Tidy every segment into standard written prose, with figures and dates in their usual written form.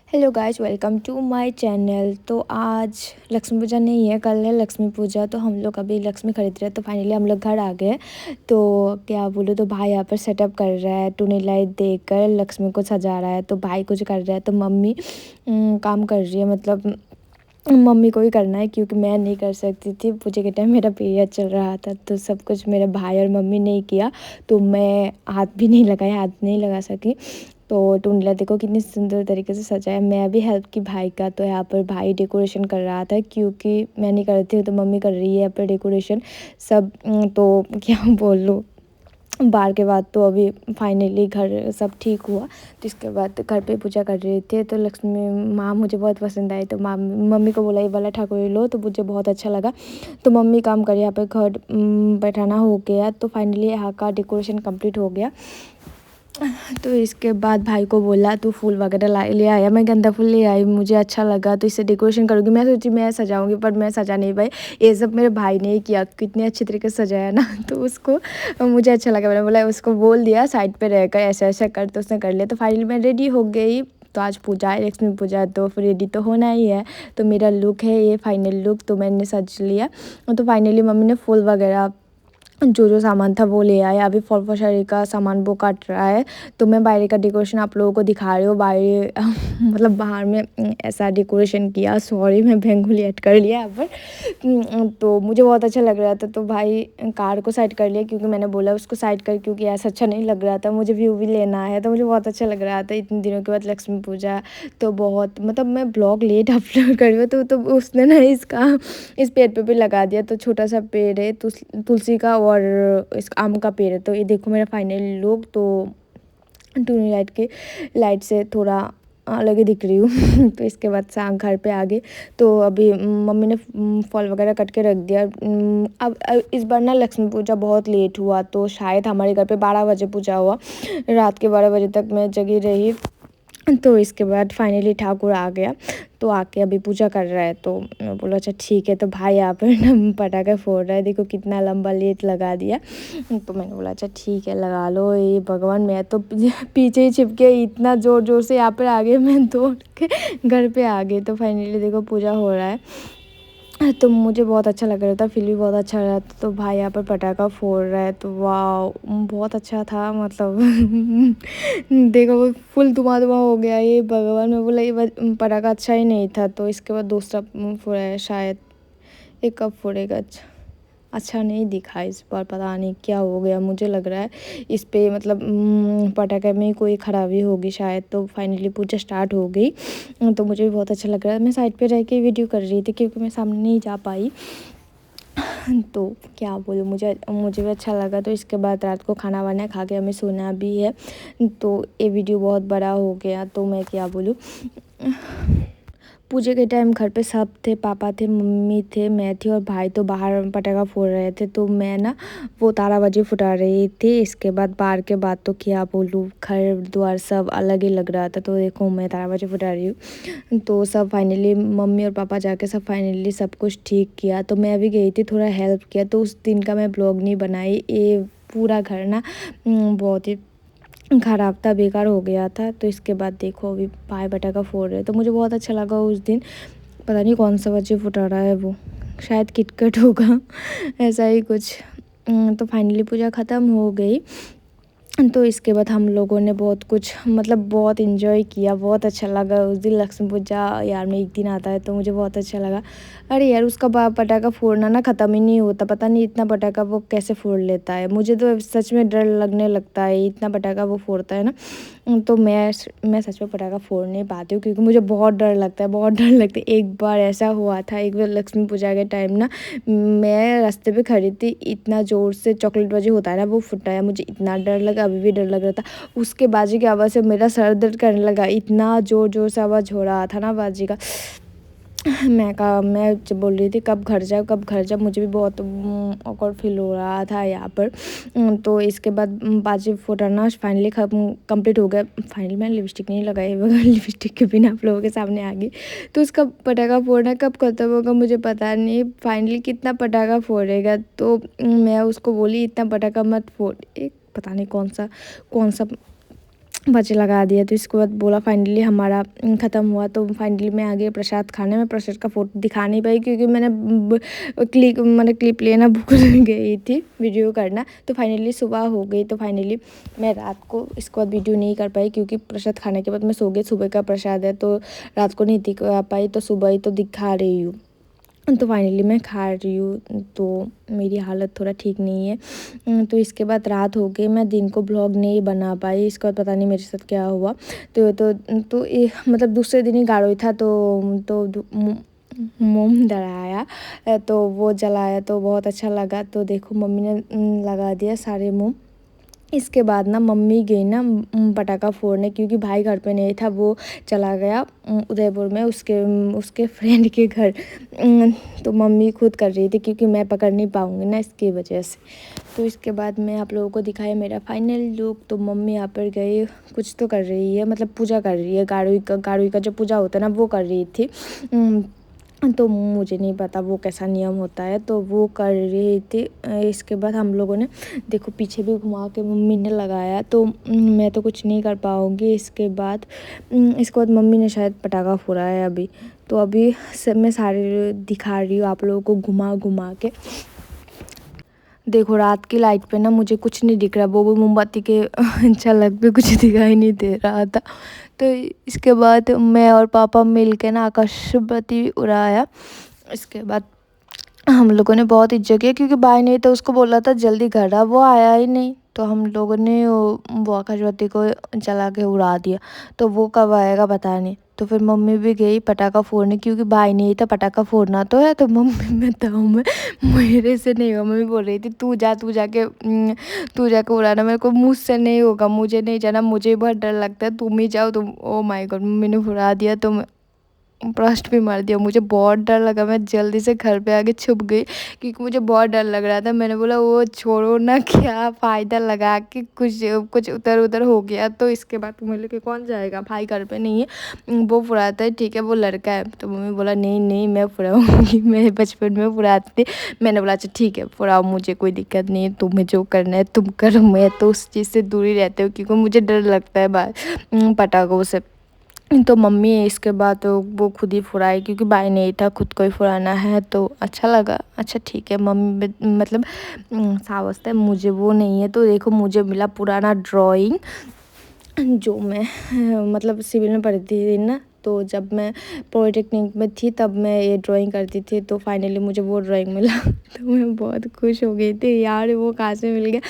Hello guys, welcome to my channel. तो आज लक्ष्मी पूजा नहीं है, कल है लक्ष्मी पूजा। तो हम लोग अभी लक्ष्मी खरीद रहे हैं। तो फाइनली हम लोग घर आ गए। तो क्या बोलूँ, तो भाई यहाँ पर सेटअप कर रहा है, टूनी लाइट देकर लक्ष्मी को सजा रहा है। तो भाई कुछ कर रहा है, तो मम्मी काम कर रही है। मतलब मम्मी को ही करना है, क्योंकि मैं नहीं कर सकती थी। पूजे के टाइम मेरा पीरियड चल रहा था, तो सब कुछ मेरे भाई और मम्मी ने ही किया। तो मैं हाथ भी नहीं लगाया, हाथ नहीं लगा सकी। तो टुंडला देखो कितनी सुंदर तरीके से सजा है। मैं भी हेल्प की भाई का। तो यहाँ पर भाई डेकोरेशन कर रहा था, क्योंकि मैं नहीं करती हूँ तो मम्मी कर रही है यहाँ पर डेकोरेशन सब। तो क्या बोलूँ, बार के बाद तो अभी फाइनली घर सब ठीक हुआ। तो इसके बाद घर पे पूजा कर रहे थे। तो लक्ष्मी माँ मुझे बहुत पसंद आई। तो माँ मम्मी को बोला ये वाला ठाकुर लो, तो मुझे बहुत अच्छा लगा। तो मम्मी काम कर यहाँ पे घर बैठाना हो गया। तो फाइनली यहाँ का डेकोरेशन कंप्लीट हो गया। तो इसके बाद भाई को बोला तू फूल वगैरह ले आया। मैं गेंदा फूल ले आई, मुझे अच्छा लगा। तो इससे डेकोरेशन करूँगी। मैं सोची मैं सजाऊंगी, पर मैं सजा नहीं पाई। ये सब मेरे भाई ने ही किया, कितने अच्छे तरीके से सजाया ना। तो उसको मुझे अच्छा लगा। मैंने बोला, उसको बोल दिया साइड पे रहकर ऐसा ऐसा कर, तो उसने कर लिया। तो फाइनली मैं रेडी हो गई। तो आज पूजा है, लक्ष्मी पूजा, तो फिर रेडी तो होना ही है। तो मेरा लुक है ये फाइनल लुक। तो मैंने सज लिया। तो फाइनली मम्मी ने फूल वगैरह जो जो सामान था वो ले आया। अभी फल फशरी का सामान वो काट रहा है। तो मैं बाहर का डेकोरेशन आप लोगों को दिखा रही हूँ। बाहर मतलब बाहर में ऐसा डेकोरेशन किया। सॉरी, मैं बेंगोली ऐड कर लिया यहाँ पर। तो मुझे बहुत अच्छा लग रहा था। तो भाई कार को साइड कर लिया, क्योंकि मैंने बोला उसको साइड कर, क्योंकि ऐसा अच्छा नहीं लग रहा था। मुझे व्यू भी लेना है। तो मुझे बहुत अच्छा लग रहा था इतने दिनों के बाद लक्ष्मी पूजा। तो बहुत मतलब मैं ब्लॉग लेट अपलोड कर रही हूँ। तो उसने ना इस पेड़ पे भी लगा दिया। तो छोटा सा पेड़ है तुलसी का, और इस आम का पेड़ है। तो ये देखो मेरा फाइनल लुक। तो टूनी लाइट के लाइट से थोड़ा अलग ही दिख रही हूँ। तो इसके बाद शाम घर पे आ गए। तो अभी मम्मी ने फल वगैरह कट के रख दिया। अब इस बार ना लक्ष्मी पूजा बहुत लेट हुआ। तो शायद हमारे घर पे 12 बजे पूजा हुआ। रात के 12 बजे तक मैं जगी रही। तो इसके बाद फाइनली ठाकुर आ गया। तो आके अभी पूजा कर रहा है। तो मैं बोला अच्छा ठीक है। तो भाई यहाँ पर ना पटाखे फोड़ रहा है, देखो कितना लंबा लेट लगा दिया। तो मैंने बोला अच्छा ठीक है, लगा लो। ये भगवान, मैं तो पीछे ही छिपके इतना ज़ोर ज़ोर से यहाँ पर आ गए, मैं दौड़ के घर पे आ गई। तो फाइनली देखो पूजा हो रहा है। तो मुझे बहुत अच्छा लग रहा था, फील भी बहुत अच्छा रहा था। तो भाई यहाँ पर पटाखा फोड़ रहा है। तो वाह, बहुत अच्छा था मतलब। देखो वो फुल धुआं धुआं हो गया। ये भगवान, मैं बोला ये पटाखा अच्छा ही नहीं था। तो इसके बाद दूसरा फोड़ा है शायद। ये कब फोड़ेगा? अच्छा नहीं दिखा इस बार, पता नहीं क्या हो गया। मुझे लग रहा है इस पे मतलब पटाखे में कोई ख़राबी होगी शायद। तो फाइनली पूजा स्टार्ट हो गई। तो मुझे भी बहुत अच्छा लग रहा है। मैं साइड पे रह के वीडियो कर रही थी, क्योंकि मैं सामने नहीं जा पाई। तो क्या बोलूँ, मुझे भी अच्छा लगा। तो इसके बाद रात को खाना वाना खा के हमें सोना भी है। तो ये वीडियो बहुत बड़ा हो गया। तो मैं क्या बोलूँ, पूजे के टाइम घर पे सब थे, पापा थे, मम्मी थे, मैं थी और भाई। तो बाहर पटाखा फोड़ रहे थे। तो मैं ना वो ताराबाजी फुटा रही थी। इसके बाद बाहर के बाद तो क्या बोलूँ, घर द्वार सब अलग ही लग रहा था। तो देखो मैं ताराबाजी फुटा रही हूँ। तो सब फाइनली मम्मी और पापा जाके सब फाइनली सब कुछ ठीक किया। तो मैं भी गई थी, थोड़ा हेल्प किया। तो उस दिन का मैं ब्लॉग नहीं बनाई। ये पूरा घर ना बहुत ही ख़राब था, बेकार हो गया था। तो इसके बाद देखो अभी भाई पटाखा फोड़ रहे। तो मुझे बहुत अच्छा लगा उस दिन। पता नहीं कौन सा बच्चे फुटा रहा है वो, शायद किटकट होगा। ऐसा ही कुछ। तो फाइनली पूजा ख़त्म हो गई। तो इसके बाद हम लोगों ने बहुत कुछ मतलब बहुत इन्जॉय किया। बहुत अच्छा लगा उस दिन लक्ष्मी पूजा यार में एक दिन आता है। तो मुझे बहुत अच्छा लगा। अरे यार, उसका पटाखा फोड़ना ना ख़त्म ही नहीं होता। पता नहीं इतना पटाखा वो कैसे फोड़ लेता है। मुझे तो सच में डर लगने लगता है, इतना पटाखा वो फोड़ता है ना। तो मैं सच में पटाखा फोड़ नहीं पाती हूँ, क्योंकि मुझे बहुत डर लगता है, बहुत डर लगता है। एक बार ऐसा हुआ था, एक बार लक्ष्मी पूजा के टाइम ना मैं रास्ते पे खड़ी थी, इतना ज़ोर से चॉकलेट बाजी होता है ना वो फुटाया। मुझे इतना डर लगा, अभी भी डर लग रहा था। उसके बाजी की आवाज़ से मेरा सर दर्द करने लगा। इतना ज़ोर ज़ोर से आवाज़ हो रहा था ना बाजी का। मैं जब बोल रही थी कब घर जाओ, कब घर जाओ। मुझे भी बहुत ऑकवर्ड फील हो रहा था यहाँ पर। तो इसके बाद बाजी फुटाना फाइनली कंप्लीट हो गया। फाइनली मैंने लिपस्टिक नहीं लगाई, बगैर लिपस्टिक के बिना आप लोगों के सामने आ गई। तो उसका पटाखा फोड़ना कब खत्म होगा मुझे पता नहीं। फाइनली कितना पटाखा फोड़ेगा। तो मैं उसको बोली इतना पटाखा मत फोड़। एक पता नहीं कौन सा बच्चे लगा दिया। तो इसके बाद बोला फाइनली हमारा ख़त्म हुआ। तो फाइनली मैं आ गई प्रसाद खाने में। प्रसाद का फ़ोटो दिखा नहीं पाई क्योंकि मैंने क्लिप लेना भूल गई थी वीडियो करना। तो फाइनली सुबह हो गई। तो फाइनली मैं रात को इसके बाद वीडियो नहीं कर पाई क्योंकि प्रसाद खाने के बाद मैं सो गई। सुबह का प्रसाद है तो रात को नहीं दिखा पाई, तो सुबह ही तो दिखा रही हूँ। तो फाइनली मैं खा रही हूँ, तो मेरी हालत थोड़ा ठीक नहीं है। तो इसके बाद रात हो गई, मैं दिन को ब्लॉग नहीं बना पाई। इसके बाद पता नहीं मेरे साथ क्या हुआ। तो ये मतलब दूसरे दिन ही गाड़ो था। तो मोम डराया, तो वो जलाया तो बहुत अच्छा लगा। तो देखो मम्मी ने लगा दिया सारे मोम। इसके बाद ना मम्मी गई ना पटाखा फोड़ने क्योंकि भाई घर पे नहीं था, वो चला गया उदयपुर में उसके फ्रेंड के घर। तो मम्मी खुद कर रही थी क्योंकि मैं पकड़ नहीं पाऊँगी ना, इसकी वजह से। तो इसके बाद मैं आप लोगों को दिखाया मेरा फाइनल लुक। तो मम्मी यहाँ पर गई, कुछ तो कर रही है, मतलब पूजा कर रही है। गाड़ी का जो पूजा होता है ना, वो कर रही थी। तो मुझे नहीं पता वो कैसा नियम होता है, तो वो कर रही थी। इसके बाद हम लोगों ने देखो पीछे भी घुमा के मम्मी ने लगाया, तो मैं तो कुछ नहीं कर पाऊँगी। इसके बाद मम्मी ने शायद पटाखा फोड़ा है अभी। तो अभी सब मैं सारे दिखा रही हूँ आप लोगों को घुमा घुमा के। देखो रात की लाइट पे ना मुझे कुछ नहीं दिख रहा, वो मोमबत्ती के झलक पे कुछ दिखाई नहीं दे रहा था। तो इसके बाद मैं और पापा मिल के ना आकाशबत्ती उड़ाया। इसके बाद हम लोगों ने बहुत इज्जत किया क्योंकि भाई नहीं तो उसको बोला था जल्दी घर आ, वो आया ही नहीं। तो हम लोगों ने वो आकाशबत्ती को जला के उड़ा दिया। तो वो कब आएगा पता नहीं। तो फिर मम्मी भी गई पटाखा फोड़ने क्योंकि भाई नहीं था, पटाखा फोड़ना तो है। तो मम्मी मैं बताऊँ मैं मेरे से नहीं होगा। मम्मी बोल रही थी तू जाके उड़ाना, मेरे को मुझसे नहीं होगा, मुझे नहीं जाना, मुझे बहुत डर लगता है, तुम ही जाओ। तुम ओ माय गॉड, मम्मी ने उड़ा दिया तो ब्रस्ट भी मार दिया। मुझे बहुत डर लगा, मैं जल्दी से घर पे आके छुप गई क्योंकि मुझे बहुत डर लग रहा था। मैंने बोला वो छोड़ो ना, क्या फ़ायदा लगा कि कुछ उधर उधर हो गया। तो इसके बाद मम्मी लेके कौन जाएगा, भाई घर पे नहीं है, वो फुराता है, ठीक है वो लड़का है। तो मम्मी बोला नहीं नहीं मैं फुराऊँगी, मैं बचपन में फुराती थी। मैंने बोला अच्छा ठीक है फुराओ, मुझे कोई दिक्कत नहीं है, तुम्हें जो करना है तुम करो, मैं तो उस चीज़ से दूर ही रहती हूँ क्योंकि मुझे डर लगता है पटाखों से। तो मम्मी इसके बाद तो वो खुद ही फुराई क्योंकि भाई नहीं था, खुद को ही फुराना है। तो अच्छा लगा, अच्छा ठीक है मम्मी मतलब सावस्त है, मुझे वो नहीं है। तो देखो मुझे मिला पुराना ड्राइंग जो मैं मतलब सिविल में पढ़ती थी ना, तो जब मैं पॉलिटेक्निक में थी तब मैं ये ड्राइंग करती थी। तो फाइनली मुझे वो ड्राइंग मिला तो मैं बहुत खुश हो गई थी यार, वो कहाँ से मिल गया।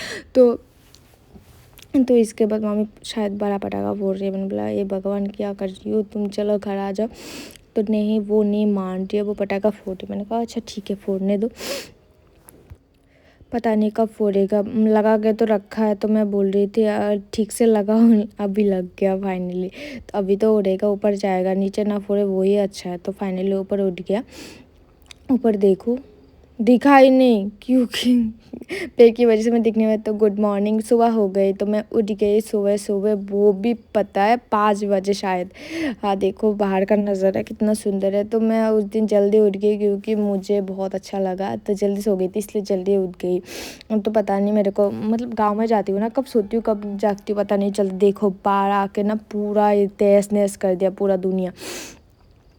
तो इसके बाद मम्मी शायद बड़ा पटाखा फोड़ रही है। मैंने बोला ये भगवान क्या कर रही हो तुम, चलो घर आ जाओ। तो नहीं वो नहीं मान रही है, वो पटाखा फोड़ रही। मैंने कहा अच्छा ठीक है फोड़ने दो, पता नहीं कब फोड़ेगा, लगा के तो रखा है। तो मैं बोल रही थी यार ठीक से लगाओ, अभी लग गया फाइनली। तो अभी तो उड़ेगा, ऊपर जाएगा, नीचे ना फोड़े वही अच्छा है। तो फाइनली ऊपर उठ गया। ऊपर देखो दिखा ही नहीं क्योंकि पेड़ की वजह से मैं दिखने में। तो गुड मॉर्निंग, सुबह हो गई। तो मैं उठ गई सुबह सुबह, वो भी पता है 5 बजे शायद। हाँ देखो बाहर का नज़ारा कितना सुंदर है। तो मैं उस दिन जल्दी उठ गई क्योंकि मुझे बहुत अच्छा लगा। तो जल्दी सो गई थी इसलिए जल्दी उठ गई। तो पता नहीं मेरे को, मतलब गाँव में जाती हूँ ना, कब सोती हूँ कब जागती हूँ पता नहीं चलता। देखो बाहर आके ना पूरा तहस नहस कर दिया पूरा दुनिया।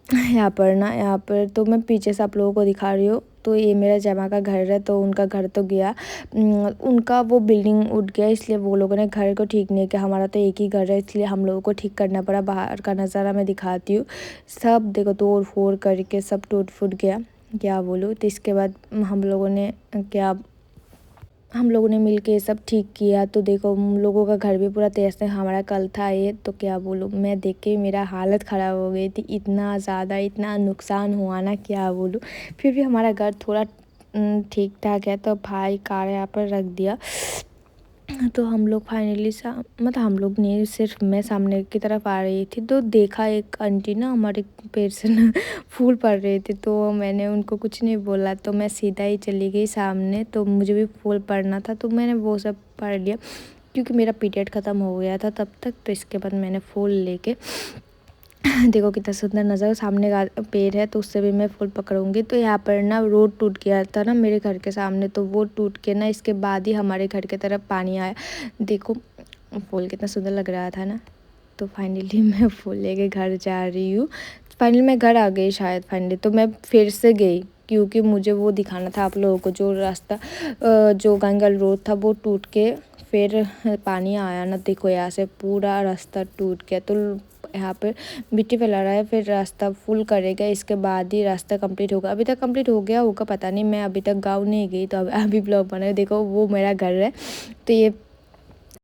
यहाँ पर तो मैं पीछे से आप लोगों को दिखा रही हूँ। तो ये मेरा जमा का घर है, तो उनका घर तो गया, उनका वो बिल्डिंग उठ गया इसलिए वो लोगों ने घर को ठीक नहीं किया। हमारा तो एक ही घर है इसलिए हम लोगों को ठीक करना पड़ा। बाहर का नज़ारा मैं दिखाती हूँ, सब देखो तोड़ फोड़ करके सब टूट फूट गया, क्या बोलूँ। तो इसके बाद हम लोगों ने मिल के ये सब ठीक किया। तो देखो हम लोगों का घर भी पूरा तहस नहस, हमारा कल था ये। तो क्या बोलूँ, मैं देख के मेरा हालत ख़राब हो गई थी, इतना ज़्यादा इतना नुकसान हुआ ना क्या बोलूँ। फिर भी हमारा घर थोड़ा ठीक ठाक है। तो भाई कार यहाँ पर रख दिया। तो हम लोग फाइनली मतलब हम लोग नहीं, सिर्फ मैं सामने की तरफ आ रही थी तो देखा एक आंटी ना हमारे पेड़ से ना फूल पड़ रहे थे। तो मैंने उनको कुछ नहीं बोला, तो मैं सीधा ही चली गई सामने। तो मुझे भी फूल पड़ना था तो मैंने वो सब पढ़ लिया क्योंकि मेरा पीरियड ख़त्म हो गया था तब तक। तो इसके बाद मैंने फूल लेके देखो कितना सुंदर नज़ारा, सामने का पेड़ है तो उससे भी मैं फूल पकड़ूंगी। तो यहाँ पर ना रोड टूट गया था ना मेरे घर के सामने, तो वो टूट के ना इसके बाद ही हमारे घर की तरफ पानी आया। देखो फूल कितना सुंदर लग रहा था ना। तो फाइनली मैं फूल लेके घर जा रही हूँ। फाइनली मैं घर आ गई शायद फाइनली, तो मैं फिर से गई क्योंकि मुझे वो दिखाना था आप लोगों को, जो रास्ता जो गंगल रोड था वो टूट के फिर पानी आया ना, देखो यहाँ से पूरा रास्ता टूट गया। तो यहाँ पर मिट्टी फैला रहा है, फिर रास्ता फुल करेगा, इसके बाद ही रास्ता कंप्लीट होगा। अभी तक कंप्लीट हो गया होगा पता नहीं, मैं अभी तक गाँव नहीं गई तो अभी ब्लॉग बना। देखो वो मेरा घर है, तो ये